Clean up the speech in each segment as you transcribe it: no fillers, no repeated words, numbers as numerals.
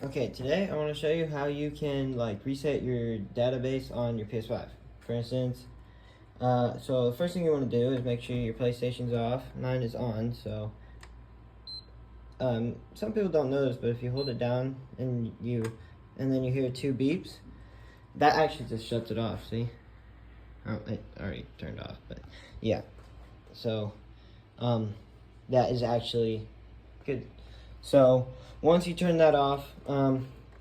Okay, today I want to show you how you can reset your database on your PS5. For instance, so the first thing you want to do is make sure your PlayStation's off. Mine is on, so some people don't know this, but if you hold it down and then you hear 2 beeps, that actually just shuts it off. See? Oh, it already turned off, but yeah. So that is actually good. So once you turn that off,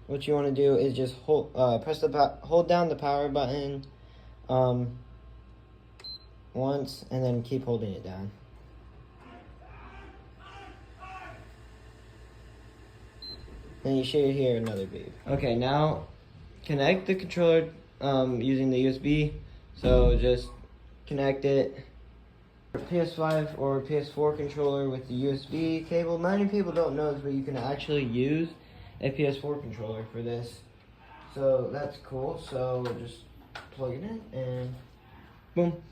what you want to do is just hold down the power button once, and then keep holding it down. Then you should hear another beep. Okay, now connect the controller using the USB. So just connect it. PS5 or PS4 controller with the USB cable. Many people don't know this, but you can actually use a PS4 controller for this. So that's cool. So just plug it in and boom.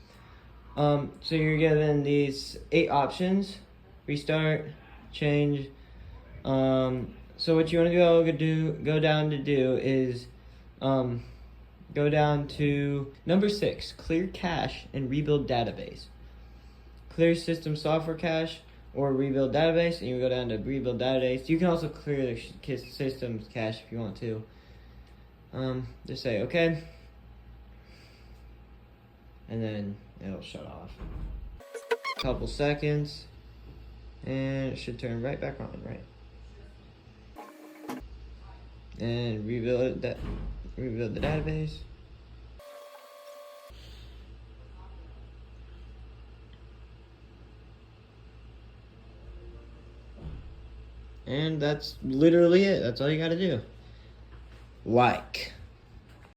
So you're given these 8 options: restart, change. So what you want to go down to do is go down to number 6, clear cache and rebuild database. Clear system software cache or rebuild database, and you go down to rebuild database. You can also clear the system's cache if you want to. Just say okay, and then it'll shut off. A couple seconds, and it should turn right back on, right? And rebuild the database. And that's literally it. That's all you gotta do. Like.